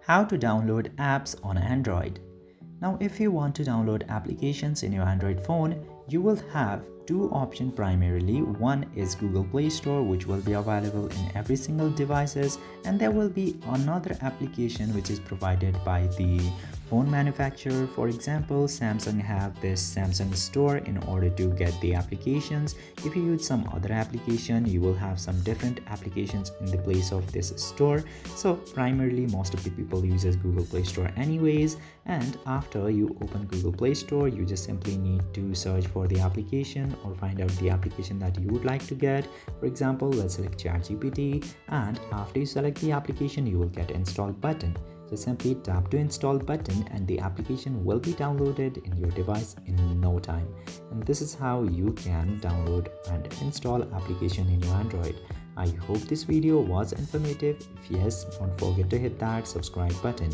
How to download apps on Android. Now, if you want to download applications in your Android phone, you will have two options primarily. One is Google Play Store, which will be available in every single devices, and there will be another application which is provided by the phone manufacturer. For example, Samsung have this Samsung Store in order to get the applications. If you use some other application, you will have some different applications in the place of this store. So primarily most of the people uses Google Play Store anyways, and after you open Google Play Store, you just simply need to search for the application or find out the application that you would like to get. For example, let's select ChatGPT, and after you select the application, you will get install button. So simply tap to install button and the application will be downloaded in your device in no time. And this is how you can download and install application in your Android. I hope this video was informative. If yes, don't forget to hit that subscribe button.